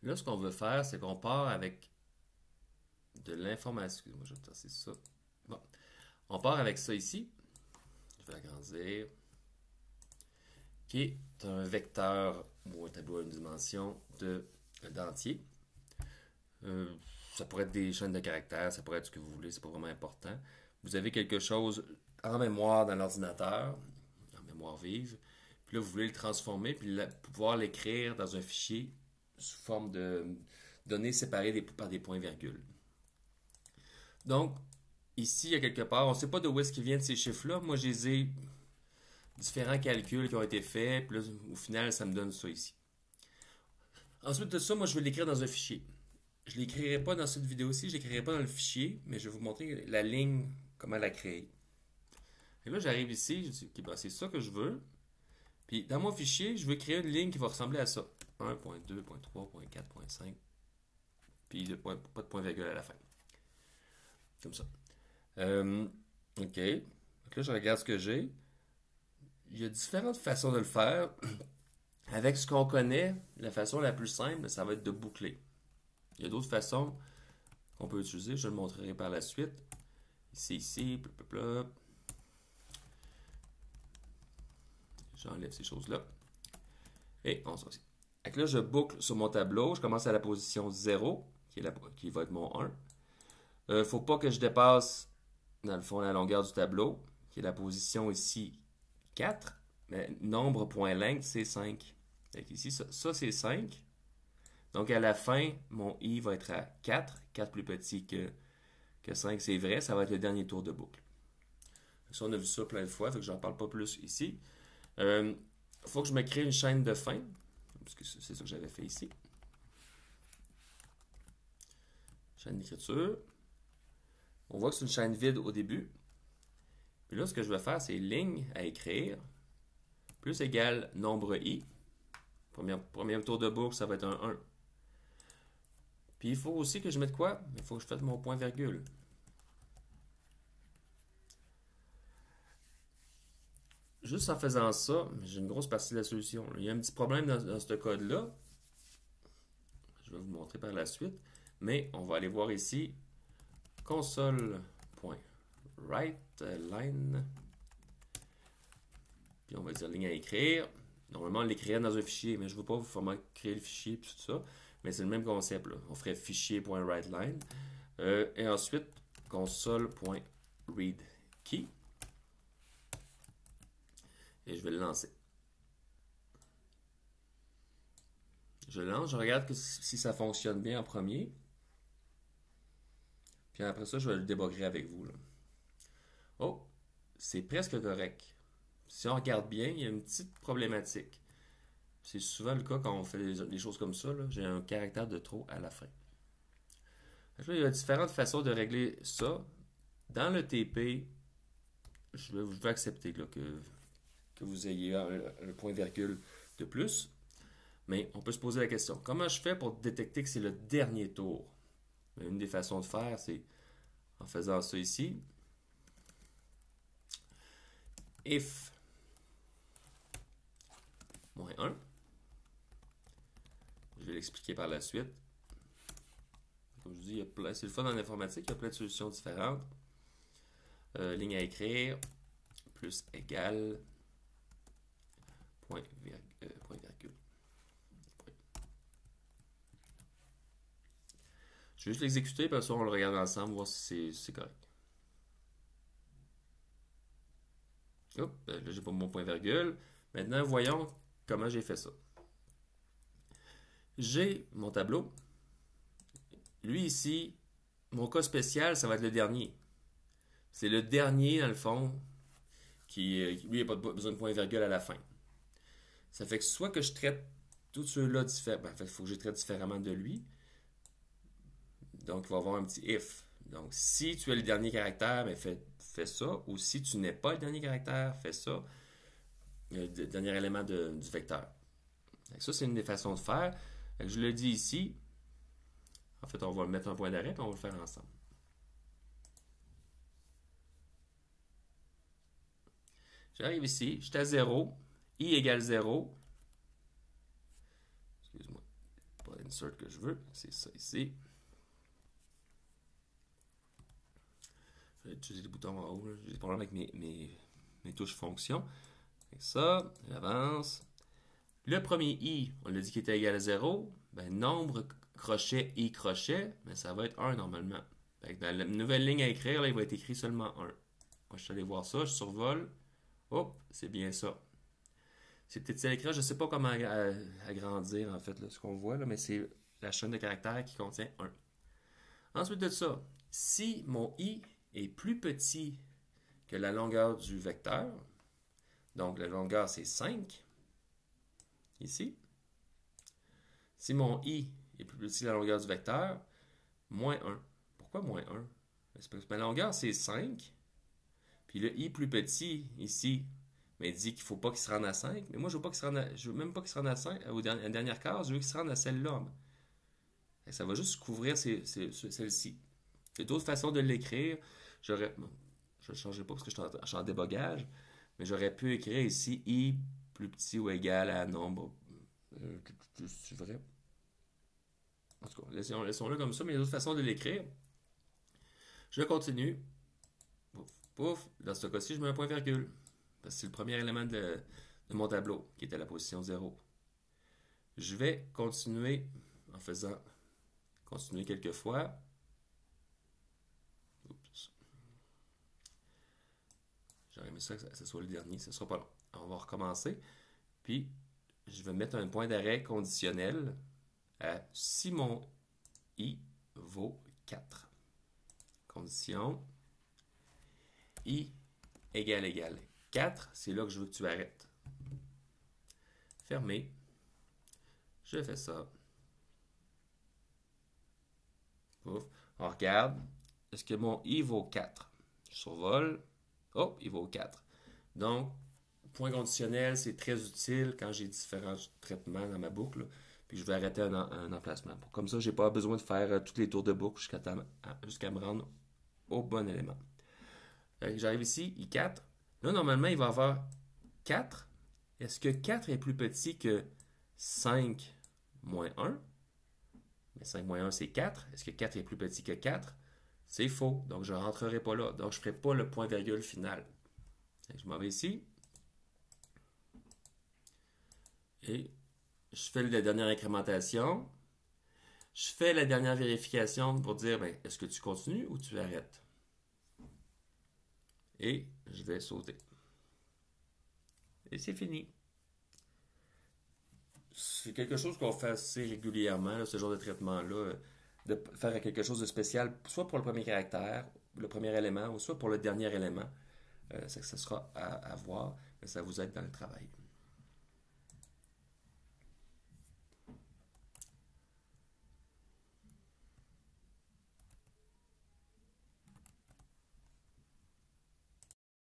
Là, ce qu'on veut faire, c'est qu'on part avec de l'information. Excusez-moi, je vais tasser ça. Bon. On part avec ça ici. Je vais agrandir. Qui est un vecteur ou un tableau à une dimension d'entier. Ça pourrait être des chaînes de caractères, ça pourrait être ce que vous voulez, c'est pas vraiment important. Vous avez quelque chose en mémoire dans l'ordinateur, en mémoire vive, puis là vous voulez le transformer, puis pouvoir l'écrire dans un fichier sous forme de données séparées par des points-virgules. Donc, ici, il y a quelque part, on ne sait pas d'où est-ce qu'ils viennent ces chiffres-là. Moi, je les ai différents calculs qui ont été faits, puis là, au final, ça me donne ça ici. Ensuite de ça, moi, je vais l'écrire dans un fichier. Je ne l'écrirai pas dans cette vidéo-ci, je ne l'écrirai pas dans le fichier, mais je vais vous montrer la ligne, comment la créer. Et là, j'arrive ici, je dis, OK, ben, c'est ça que je veux. Puis, dans mon fichier, je veux créer une ligne qui va ressembler à ça. 1.2.3.4.5. Puis, pas de point-virgule à la fin. Comme ça. OK. Donc là, je regarde ce que j'ai. Il y a différentes façons de le faire. Avec ce qu'on connaît, la façon la plus simple, ça va être de boucler. Il y a d'autres façons qu'on peut utiliser. Je le montrerai par la suite. Ici, blablabla. J'enlève ces choses-là. Et on s'en aussi. Donc là, je boucle sur mon tableau. Je commence à la position 0, qui va être mon 1. Il ne faut pas que je dépasse, dans le fond, la longueur du tableau, qui est la position ici 4. Mais nombre.length, c'est 5. Donc ici, ça c'est 5. Donc à la fin, mon i va être à 4. 4 plus petit que 5, c'est vrai. Ça va être le dernier tour de boucle. Ça, on a vu ça plein de fois, fait que j'en parle pas plus ici. Il faut que je me crée une chaîne de fin, parce que c'est ça que j'avais fait ici. Chaîne d'écriture. On voit que c'est une chaîne vide au début. Puis là, ce que je vais faire, c'est ligne à écrire, plus égale nombre i. Premier tour de boucle, ça va être un 1. Puis il faut aussi que je mette quoi? Il faut que je fasse mon point-virgule. Juste en faisant ça, j'ai une grosse partie de la solution. Il y a un petit problème dans ce code-là. Je vais vous montrer par la suite. Mais on va aller voir ici console.writeLine. Puis on va dire ligne à écrire. Normalement, on l'écrirait dans un fichier, mais je ne veux pas vraiment créer le fichier et tout ça. Mais c'est le même concept, là. On ferait fichier.writeLine. Et ensuite, console.readKey. Et je vais le lancer. Je le lance, je regarde si ça fonctionne bien en premier. Puis après ça, je vais le débugger avec vous, là. Oh, c'est presque correct. Si on regarde bien, il y a une petite problématique. C'est souvent le cas quand on fait des choses comme ça. J'ai un caractère de trop à la fin. Donc là, il y a différentes façons de régler ça. Dans le TP, je vais accepter là, que vous ayez un point-virgule de plus. Mais on peut se poser la question, comment je fais pour détecter que c'est le dernier tour? Une des façons de faire, c'est en faisant ça ici. If -1. Je vais l'expliquer par la suite. Comme je vous dis, c'est le fun en informatique, il y a plein de solutions différentes. Ligne à écrire, plus égale, point-virgule. Je vais juste l'exécuter, puis après ça, on le regarde ensemble, voir si c'est correct. Hop, là, j'ai pas mon point-virgule. Maintenant, voyons comment j'ai fait ça. J'ai mon tableau. Lui ici, mon cas spécial, ça va être le dernier. C'est le dernier, dans le fond, lui, il n'a pas besoin de point-virgule à la fin. Ça fait que soit que je traite tous ceux-là différemment, il faut que je les traite différemment de lui. Donc, il va y avoir un petit if. Donc, si tu es le dernier caractère, ben fais ça. Ou si tu n'es pas le dernier caractère, fais ça. Le dernier élément du vecteur. Donc, ça, c'est une des façons de faire. Donc, je le dis ici. En fait, on va mettre un point d'arrêt et on va le faire ensemble. J'arrive ici, je suis à 0. I égale 0. Excuse-moi. Pas une insert que je veux. C'est ça ici. Je vais utiliser les boutons en haut. J'ai des problèmes avec mes touches fonctions. Et ça, j'avance. Le premier i, on l'a dit qu'il était égal à 0. Ben, nombre crochet i crochet, ben, ça va être 1 normalement. Dans la nouvelle ligne à écrire, là, il va être écrit seulement 1. Moi, je suis allé voir ça, je survole. Hop, c'est bien ça. C'est petit à l'écran, je ne sais pas comment agrandir en fait là, ce qu'on voit, là, mais c'est la chaîne de caractères qui contient 1. Ensuite de ça, si mon i est plus petit que la longueur du vecteur, donc la longueur c'est 5, ici. Si mon i est plus petit que la longueur du vecteur, moins 1. Pourquoi moins 1? Parce que ma longueur c'est 5, puis le i plus petit ici, mais il dit qu'il ne faut pas qu'il se rende à 5. Mais moi, je veux même pas qu'il se rende à 5, à la dernière case, je veux qu'il se rende à celle-là. Ça va juste couvrir celle-ci. Il y a d'autres façons de l'écrire. Je ne le changerai pas parce que je suis en débogage, mais j'aurais pu écrire ici i plus petit ou égal à un nombre. C'est vrai. En tout cas, laissons-le comme ça, mais il y a d'autres façons de l'écrire. Je continue. Pouf, pouf. Dans ce cas-ci, je mets un point-virgule. Parce que c'est le premier élément de mon tableau, qui était la position 0. Je vais continuer en faisant continuer quelques fois. Oups. J'aurais aimé ça que ce soit le dernier, ce ne sera pas long. On va recommencer. Puis, je vais mettre un point d'arrêt conditionnel à si mon i vaut 4. Condition i égale 4, c'est là que je veux que tu arrêtes. Fermé. Je fais ça. Ouf. On regarde. Est-ce que mon i vaut 4? Je survole. Oh, il vaut 4. Donc, point conditionnel, c'est très utile quand j'ai différents traitements dans ma boucle. Puis je vais arrêter un emplacement. Comme ça, je n'ai pas besoin de faire tous les tours de boucle jusqu'à me rendre au bon élément. J'arrive ici, i4. Là, normalement, il va avoir 4. Est-ce que 4 est plus petit que 5 moins 1? Mais 5 moins 1, c'est 4. Est-ce que 4 est plus petit que 4? C'est faux. Donc, je ne rentrerai pas là. Donc, je ne ferai pas le point-virgule final. Je m'en vais ici. Et je fais la dernière incrémentation. Je fais la dernière vérification pour dire, ben, est-ce que tu continues ou tu arrêtes? Et je vais sauter. Et c'est fini. C'est quelque chose qu'on fait assez régulièrement, là, ce genre de traitement-là, de faire quelque chose de spécial, soit pour le premier caractère, le premier élément, ou soit pour le dernier élément. Ça sera à voir, mais ça vous aide dans le travail.